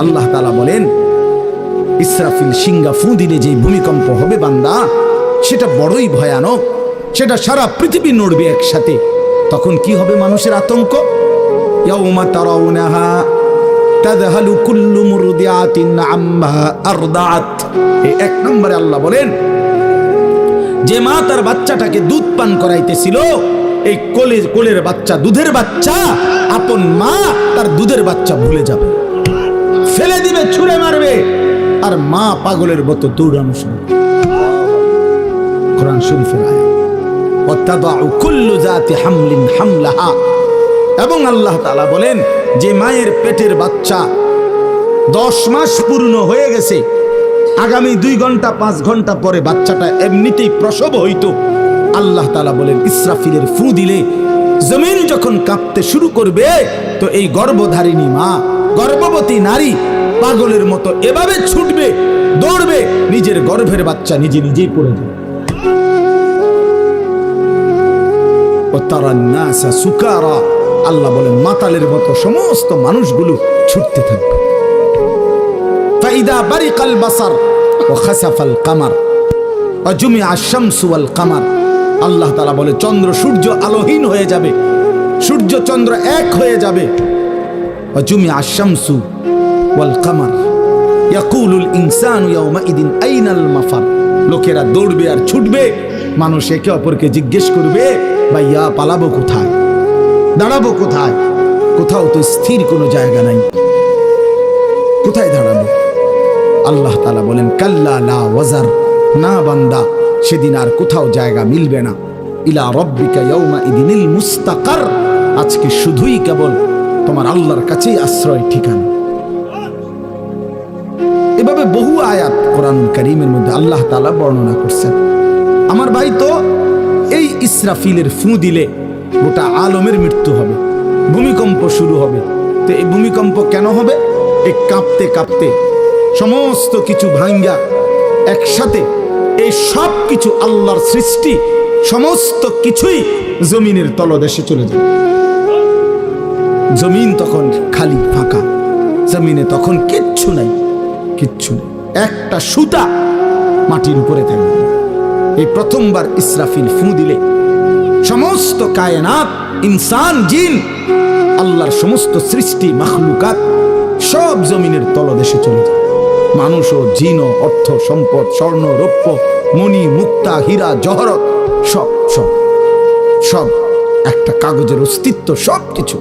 আল্লাহ তাআলা বলেন, ইসরাফিল সিংহা ফু দিলে যে ভূমিকম্প হবে বান্দা, সেটা বড়ই ভয়ানক, সেটা সারা পৃথিবী নড়বে একসাথে। তখন কি হবে মানুষের আতঙ্ক? ইয়াউমা তারাউনাহা তাযহালু কুল্লু মুরদিআতিন আম্মা আরদাআত। এই এক নম্বরে আল্লাহ বলেন, যে মা তার বাচ্চাটাকে দুধ পান করাইতেছিল, এই কোলের বাচ্চা, দুধের বাচ্চা, আপন মা তার দুধের বাচ্চা ভুলে যাবে, ফেলে দিবে, ছুঁড়ে মারবে, আর মা পাগলের মতো দৌড়ানো শুরু। কোরআন শরীফের আয়াত। ওয়াতাদাউ কুল্লু যাতি হামলিন হামলাহা। এবং আল্লাহ তাআলা বলেন, যে মায়ের পেটের বাচ্চা 10 মাস পূর্ণ হয়ে গেছে, আগামী 2 ঘন্টা 5 ঘন্টা পরে বাচ্চাটা এমনিতেই প্রসব হইতো, আল্লাহ তাআলা বলেন ইসরাফিলের ফু দিলে জমিন যখন কাঁপতে শুরু করবে, তো এই গর্ভধারিণী মা, গর্ভবতী নারী পাগলের মতো এভাবে ছুটবে, দৌড়বে, নিজের গর্ভের বাচ্চা নিজে নিজেই পড়ে যাবে। ওয়াতারান্নাসা সুকারা, আল্লাহ বলেন মাতালের মতো সমস্ত মানুষগুলো ছুটতে থাকবে। ফাইদা বারিকাল বাসার ওয়া খাসাফাল কামার ওয়া জুমিআ আশ-শামসু ওয়াল কামার। আল্লাহ তাআলা বলে চন্দ্র সূর্য আলোহীন হয়ে যাবে, সূর্য চন্দ্র এক হয়ে যাবে। ওয়া জুমিআ আশ-শামসু ওয়াল কামার ইয়াকুলুল ইনসানু ইয়াওমাইদিন আইনাল মাফার। লোকেরা দৌড়বে আর ছুটবে, মানুষ একে অপরকে জিজ্ঞেস করবে, ভাইয়া পালাবো কোথায়, দাঁড়াবো কোথায়? কোথাও তো স্থির কোনো জায়গা নাই, কোথায় দাঁড়াবো? আল্লাহ তাআলা বলেন কাল্লা লা ওয়াজার, না বান্দা, সেদিন আর কোথাও জায়গা মিলবে না। ইলা রাব্বিকা ইয়াওমাইদিনিল মুস্তাকার, আজকে শুধুই কেবল তোমার আল্লাহর কাছেই আশ্রয় ঠিকানা। এভাবে বহু আয়াত কোরআন কারীমের মধ্যে আল্লাহ তাআলা বর্ণনা করছেন। আমার ভাই, তো এই ইসরাফিলের ফু দিলে গোটা আলমের মৃত্যু হবে, ভূমিকম্প শুরু হবে। তো এই ভূমিকম্প কেন হবে? এই কাঁপতে কাঁপতে সমস্ত কিছু ভাঙ্গা একসাথে, এই সব কিছু আল্লাহর সৃষ্টি, সমস্ত কিছুই জমিনের তলদেশে চলে যাবে। জমিন তখন খালি ফাঁকা, জমিনে তখন কিচ্ছু নাই, কিচ্ছু নেই, একটা সুতা মাটির উপরে থাকবে। এই প্রথমবার ইসরাফিল ফু দিলে সমস্ত কায়নাত, ইনসান, জিন, আল্লাহর সমস্ত সৃষ্টি, মাখলুকাত সব জমিনের তলদেশে চলে যায়। মানুষ ও জিন ও অর্থ সম্পদ, স্বর্ণ রৌপ্য মণি মুক্তা হীরা জহরত সব সব সব একটা কাগজের অস্তিত্ব, সব কিছু,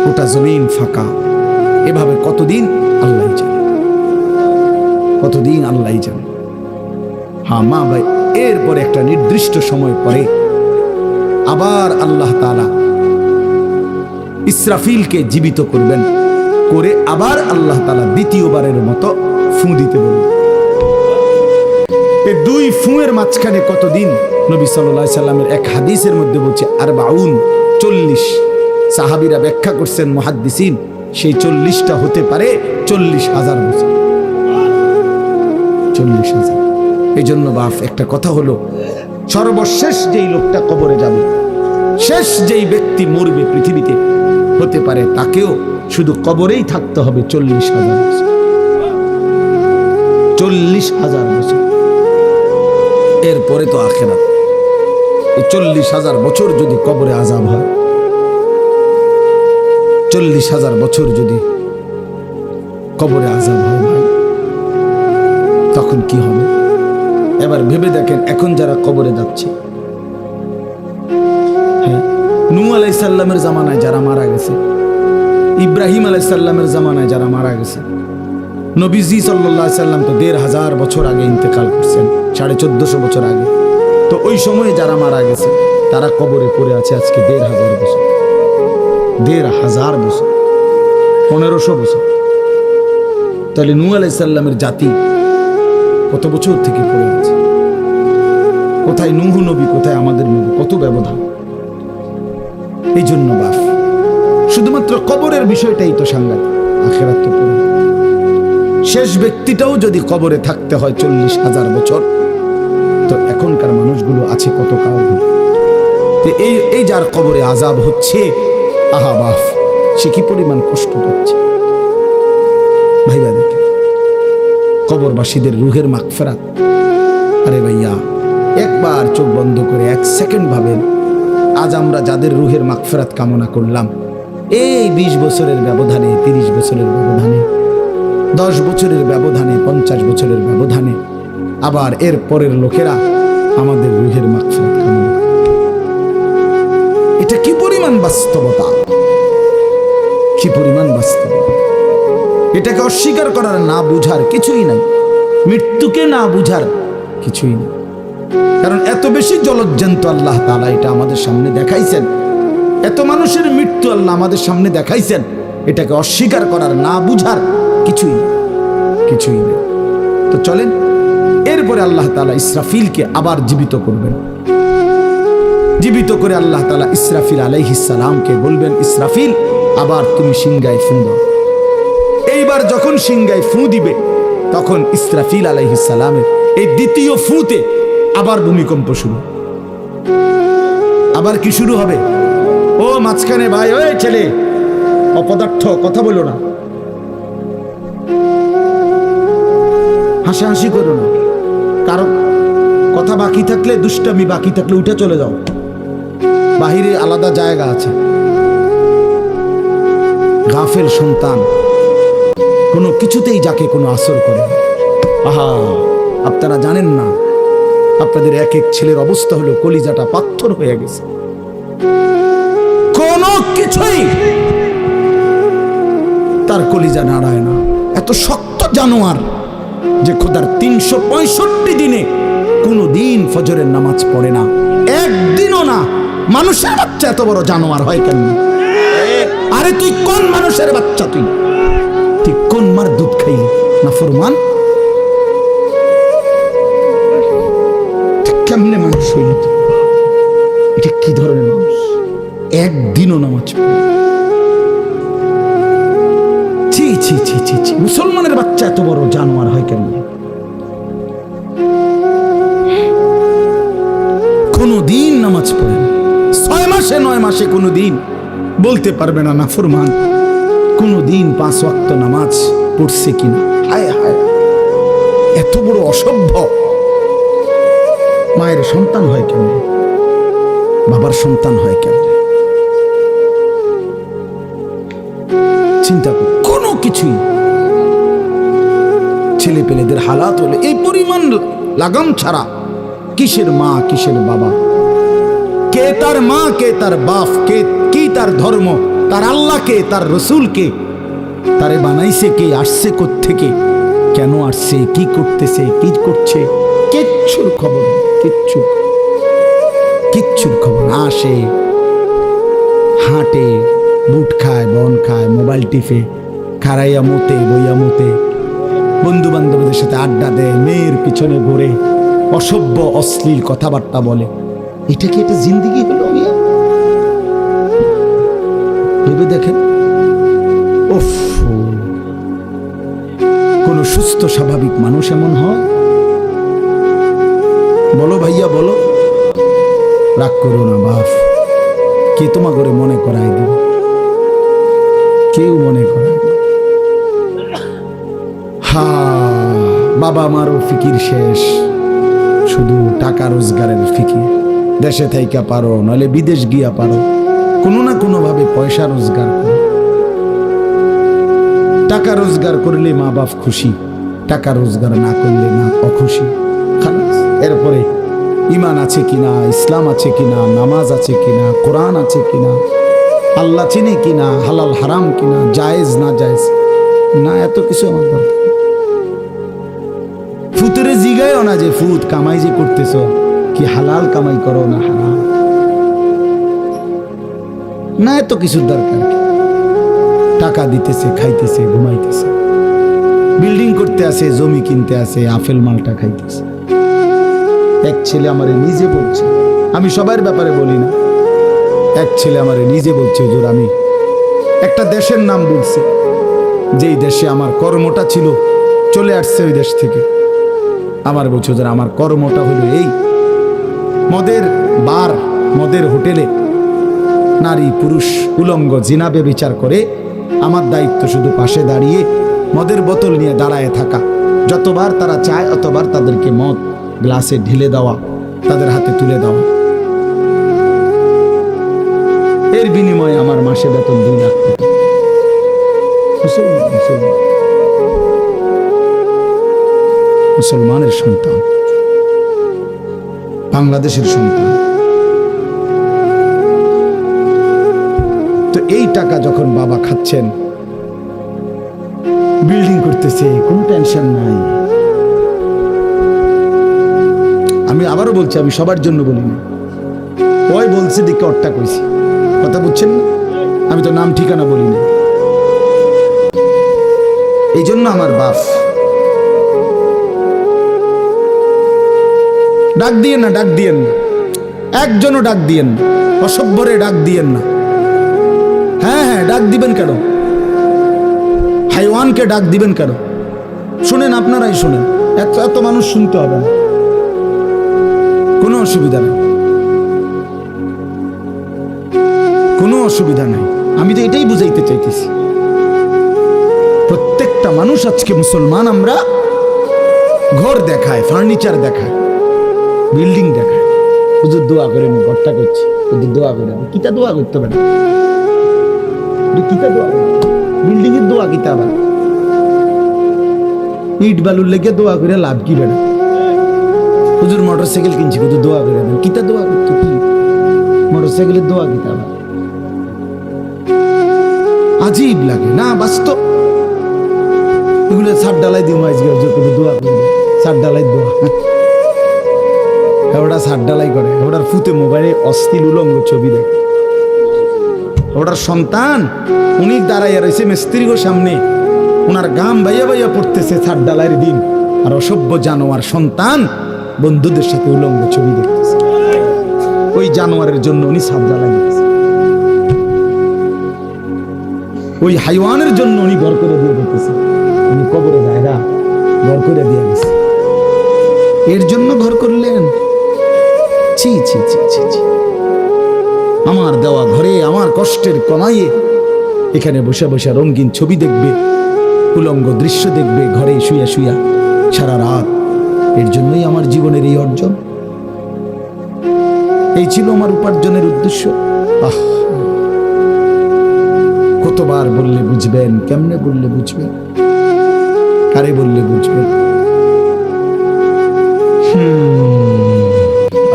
গোটা জমিন ফাঁকা। এভাবে কতদিন আল্লাহ জানে, কতদিন আল্লাহ জানে। হ্যাঁ মা ভাই, এরপরে একটা নির্দিষ্ট সময় পরে আবার আল্লাহ তাআলা ইসরাফিলকে জীবিত করবেন, করে আবার আল্লাহ তাআলা দ্বিতীয়বারের মতো ফু দিতে বলবেন। এই 2 ফুঁয়ের মাঝখানে কতদিন? নবী সাল্লাল্লাহু আলাইহি সাল্লামের এক হাদিসের মধ্যে বলছে 40 সাহাবীরা ব্যাখ্যা করছেন, মুহাদ্দিসিন, সেই 40টা হতে পারে 40,000 বছর। 40,000। এই জন্য বাপ, একটা কথা হলো, সর্বশেষ যেই লোকটা কবরে যাবে, শেষ যেই ব্যক্তি মরবে পৃথিবীতে, হতে পারে তাকেও শুধু কবরেই থাকতে হবে 40,000 বছর। 40,000 বছর, এরপরে তো আখিরাত। এই 40,000 বছর যদি কবরে আযাব হয়, 40,000 বছর যদি কবরে আযাব হয় ভাই, তখন কি হবে? এবার ভেবে দেখেন, এখন যারা কবরে যাচ্ছে, হ্যাঁ, নূহ আলাইহিস সালামের জামানায় যারা মারা গেছে, ইব্রাহিম আলাইহিস সালামের জামানায় যারা মারা গেছে, নবীজি সাল্লাল্লাহু আলাইহি সাল্লাম তো 1,500 বছর আগে ইন্তেকাল করছেন, 1450 বছর আগে। তো ওই সময়ে যারা মারা গেছে তারা কবরে পড়ে আছে আজকে 1,500 বছর, 1,500 বছর, 1500 বছর। তাহলে নূহ আলাইহিস সালামের জাতি কত বছর থেকে পড়ে আছে? কোথায় নূহ নবী, কোথায় আমাদের নবী? কত ব্যবধান! এই জন্য বাপ, শুধুমাত্র কবরের বিষয়টাই তো সাংঘাতিক, আখিরাত তো পড়ে। শেষ ব্যক্তিটাও যদি কবরে থাকতে হয় 40,000 বছর, তো এখনকার মানুষগুলো আছে কত কাল? এই যার কবরে আযাব হচ্ছে, আহা বাপ, সে কি পরিমাণ কষ্ট পাচ্ছে। কবরবাসীদের রুহের মাগফিরাত। আরে ভাইয়া, একবার চোখ বন্ধ করে 1 সেকেন্ড ভাবেন, আজ আমরা যাদের রুহের মাগফিরাত কামনা করলাম, এই 20 বছরের ব্যবধানে, 30 বছরের ব্যবধানে, 10 বছরের ব্যবধানে, 50 বছরের ব্যবধানে, আবার এর পরের লোকেরা আমাদের রুহের মাগফিরাত কামনা করে। এটা কি পরিমাণ বাস্তবতা, কি পরিমাণ বাস্তবতা! এটাকে অস্বীকার করার, না বুঝার কিছুই নাই, মৃত্যুকে না বুঝার কিছুই নেই। কারণ এত বেশি জলজ্জান্ত আল্লাহ তাআলা এটা আমাদের সামনে দেখাইছেন, এত মানুষের মৃত্যু আল্লাহ আমাদের সামনে দেখাইছেন, এটাকে অস্বীকার করার, না বুঝার কিছুই নেই, কিছুই নেই। তো চলেন, এরপরে আল্লাহ তাআলা ইসরাফিলকে আবার জীবিত করবেন। জীবিত করে আল্লাহ তাআলা ইসরাফিল আলাইহিস সালামকে বলবেন, ইসরাফিল আবার তুমি সিংহায় ফু দাও। এইবার যখন সিংহায় ফু দিবে, তখন ইসরাফিল আলাইহিস সালামের এই দ্বিতীয় ফুতে আবার ভূমিকম্প শুরু। আবার কি শুরু হবে? ও মাঝখানে ভাই, ওই ছেলে অপদার্থ, কথা বলো না, হাসাহাসি করো না, কারো কথা বাকি থাকলে, দুষ্টামি বাকি থাকলে উঠে চলে যাও, বাহিরে আলাদা জায়গা আছে। গাফেল সন্তান কোনো কিছুতেই যাকে কোনো আসর করে না। আহা, আপনারা জানেন না, আপনাদের এক এক ছেলের অবস্থা হলো কলিজাটা পাথর হয়ে গেছে, কোনো কিছুই তার কলিজা নাড়ায় না। এত শক্ত জানোয়ার যে খোদার 365 দিনে কোনো দিন ফজরের নামাজ পড়ে না, একদিনও না। মানুষের বাচ্চা এত বড় জানোয়ার হয় কেন? আরে তুই কোন মানুষের বাচ্চা? তুই কোন মার দুধ খাইলি? না ফরমান, কেমনে মানুষ হইল? এটা কি ধরনের মানুষ? একদিনও নামাজ পড়ে? ছি ছি ছি ছি ছি! মুসলমানের বাচ্চা এত বড় জানোয়ার হয় কেন? কোনো দিন নামাজ পড়ে না, 6 মাসে 9 মাসে কোনো দিন বলতে পারবে না নাফরমান কোনো দিন 5 ওয়াক্ত নামাজ পড়ছে কিনা। হায় হায়, এত বড় অসভ্য! মায়ের সন্তান হয় কেন? বাবার সন্তান হয় কেন? চিন্তা কর, কোনো কিছুই। ছেলে পেলেদের হালাত হলে এই পরিমাণ লাগাম ছাড়া, কিসের মা কিসের বাবা, কে তার মা কে তার বাপ, কে কি তার ধর্ম, তার আল্লাহকে, তার রসুলকে, তারে বানাইছে কে, আসছে কোত্থেকে, কেন আসছে, কি করতেছে, কি করছে, কিচ্ছুর খবর, কিচ্ছুর খবর। আসে, হাঁটে, বুট খায়, বন খায়, মোবাইল টিপে, খারাইয়া মতে, বইয়া মতে, বন্ধু বান্ধবদের সাথে আড্ডা দেয়, মেয়ের পিছনে ঘুরে, অসভ্য অশ্লীল কথাবার্তা বলে। এটা কি একটা জিন্দেগি হলো? ভেবে দেখেন। উফ, কোন সুস্থ স্বাভাবিক মানুষ এমন হয়? বলো ভাইয়া, বলো। রাগ করো না বাপ, কে তোমার করে মনে করাই দিবে? কেউ মনে করাই দিবে? হা, বাবা মারও ফিকির শেষ, শুধু টাকা রোজগারের ফিকির। দেশে থাইকা পারো, নইলে বিদেশ গিয়া পারো, কোনো না কোনো ভাবে পয়সা রোজগার করো। টাকা রোজগার করলে মা বাপ খুশি, টাকা রোজগার না করলে না অখুশি। এরপরে ইমান আছে কিনা, ইসলাম আছে কিনা, নামাজ আছে কিনা, কোরআন আছে কিনা, আল্লাহ চিনে কিনা, হালাল হারাম কিনা, জায়েজ না জায়েজ না, এত কিছু আমার দরকার। ফুতুরে জিগায়ও না যে ফুত কামাই যে করতেছ, কি হালাল কামাই করো না হারাম না, এত কিছুর দরকার। টাকা দিতেছে, খাইতেছে, ঘুমাইতেছে, বিল্ডিং করতে আসে, জমি কিনতে আসে, আপেল মালটা খাইতেছে। এক ছেলে আমারে নিজে বলছে, আমি সবার ব্যাপারে বলি না, এক ছেলে আমারে নিজে বলছে, হুজুর আমি একটা দেশের নাম বলছে, যেই দেশে আমার কর্মটা ছিল, চলে আসছে ওই দেশ থেকে। আমার বলছে, হুজুর আমার কর্মটা হলো এই, মদের বার, মদের হোটেলে নারী পুরুষ উলঙ্গ জিনাবে বিচার করে, আমার দায়িত্ব শুধু পাশে দাঁড়িয়ে মদের বোতল নিয়ে দাঁড়ায় থাকা, যতবার তারা চায় অতবার তাদেরকে মদ গ্লাসে ঢেলে দেওয়া, তাদের হাতে তুলে দেওয়া। এর বিনিময়ে আমার মাসে বেতন 2 লাখ টাকা। মুসলমানের সন্তান, বাংলাদেশের সন্তান। তো এই টাকা যখন বাবা খাচ্ছেন, বিল্ডিং করতেছে, কোনো টেনশন নাই। আমি আবারও বলছি, আমি সবার জন্য বলি না, ওই বলছে দিকে অট্টা কইছি, কথা বুঝছেন না? আমি তো নাম ঠিকানা বলি না। এই জন্য আমার বাপ, ডাক দিয়েন না, ডাক দিয়েন না, একজনও ডাক দিয়েন না, অসভ্যরে ডাক দিয়েন না। হ্যাঁ হ্যাঁ, ডাক দিবেন কেন? হাইওয়ানকে ডাক দিবেন কেন? শুনেন, আপনারাই শুনেন, এত মানুষ শুনতে হবে না, কোনো অসুবিধা নেই, কোনো অসুবিধা নেই। আমি তো এটাই বুঝাইতে চাইতেছি, প্রত্যেকটা মানুষ আজকে মুসলমান, আমরা ঘর দেখায়, ফার্নিচার দেখায়, বিল্ডিং দেখায়। হুজুর দোয়া করেন, ঘরটা করছি, হুজুর দোয়া করেন। কিতা দোয়া করতে পারে? কিতা দোয়া, বিল্ডিং এর দোয়া কিতা? আবার ইট বালুর লেগে দোয়া করে লাভ কি বেড়া? হুজুর মোটরসাইকেল কিনছি, হুজুর দোয়া করে দেন। কিতা দোয়া করতো? কি মোটরসাইকেলের দোয়া কিতা? আবার আজীব লাগে না? বাস্তব এগুলো ছাদ ডালাই দিব, আজকে দোয়া করে ছাদ ডালাই দোয়া। ওটা ছাদ ডালাই করে, ওটার ফুতে মোবাইলে অশ্লীল উলঙ্গ ছবি দেখে। ওটার সন্তান উনি দাঁড়াইয়া রয়েছে মিস্ত্রির সামনে, ওনার গাম বাইয়া বাইয়া পড়তেছে ছাদ ডালাইয়ের দিন, আর অসভ্য জানোয়ার সন্তান বন্ধুদের সাথে উলঙ্গ ছবি দেখতেছে। ওই জানোয়ারের জন্য উনি ছাদ ডালাই দিতেছে, ওই হাইওয়ানের জন্য উনি ঘর করে দিয়ে দিতেছে। উনি কবরে জায়গা ঘর করে দিয়ে গেছে, এর জন্য ঘর করলেন? ছি ছি ছি ছি ছি। আমার দেওয়া ঘরে আমার কষ্টের কমাইয়ে এখানে বসে বসে রঙিন ছবি দেখবে, উলঙ্গ দৃশ্য দেখবে ঘরে শুয়া শুয়া সারা রাত। এর জন্যই আমার জীবনের এই অর্জন, এই ছিল আমার উপার্জনের উদ্দেশ্য। আহ, কতবার বললে বুঝবেন? কেমনে বললে বুঝবেন? কারে বললে বুঝবেন?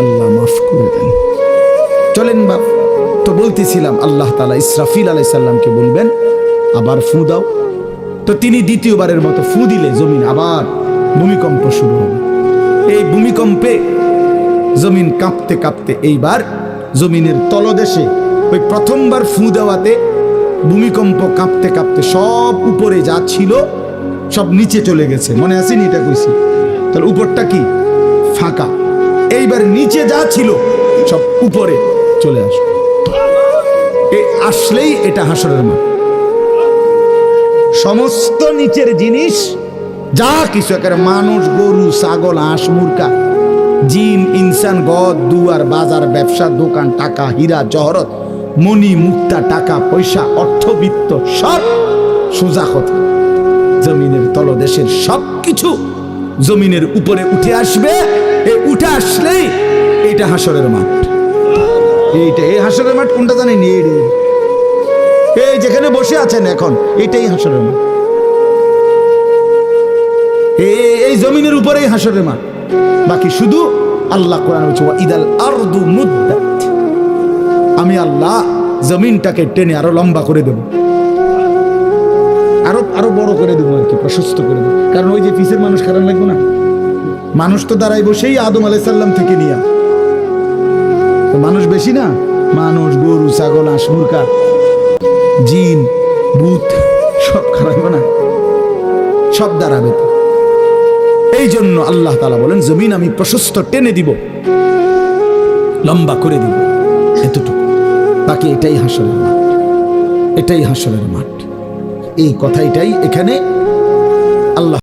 আল্লাহ মাফ করে দেন। চলেন বাপ, তো বলতেছিলাম আল্লাহ তাআলা ইসরাফিল আলাইহিস সালামকে বলবেন আবার ফু দাও। তো তিনি দ্বিতীয়বারের মতো ফু দিলে জমিন আবার ভূমিকম্প শুরু হবে। এই ভূমিকম্পে জমিন কাঁপতে কাঁপতে এইবার জমিনের তলদেশে ওই প্রথমবার ফু দেওয়াতে ভূমিকম্প কাঁপতে কাঁপতে সব উপরে যা ছিল সব নিচে চলে গেছে। মনে আসেনি? এটা কইছি। তাহলে উপরটা কি? ফাঁকা। এইবার নিচে যা ছিল সব উপরে চলে আসবে। আসলেই এটা হাসরের মাঠ। সমস্ত নিচের জিনিস যা কিছু, একেবারে মানুষ, গরু, ছাগল, হাঁস, মুরগা, জিন, ইনসান, গদ, দুয়ার, বাজার, ব্যবসা, দোকান, টাকা, হীরা, জহরত, মণি, মুক্তা, টাকা পয়সা, অর্থবিত্ত, সব সোজা কথা জমিনের তলদেশের সব কিছু জমিনের উপরে উঠে আসবে। এই উঠে আসলেই এটা হাসরের মাঠ। এইটা, এই হাসরের মাঠ কোনটা জানেন? এই যেখানে বসে আছেন এখন, এটাই হাসরের মাঠ। এই জমিনের উপরেই হাসরের মাঠ। বাকি শুধু আল্লাহ কোরআন বলছে ইদাল আরদু মুদ্দাত, আমি আল্লাহ জমিনটাকে টেনে আরো লম্বা করে দেব, আরো বড় করে দেবো, আর কি প্রশস্ত করে দেবো। কারণ ওই যে পিসের মানুষ খারাপ লাগবে না? মানুষ তো দাঁড়াই বসেই আদম আলাইহিস সালাম থেকে নিয়া, মানুষ বেশি না? মানুষ, গরু, ছাগল, হাঁস, মুরগা, জিন, ভূত সব খারাপ না? সব দাঁড়াবে তো। এই জন্য আল্লাহ তাআলা বলেন জমিন আমি প্রশস্ত টেনে দিব, লম্বা করে দিব, এতটুকু। বাকি এটাই হাসরের মাঠ, এটাই হাসরের মাঠ। এই কথাটাই এখানে আল্লাহ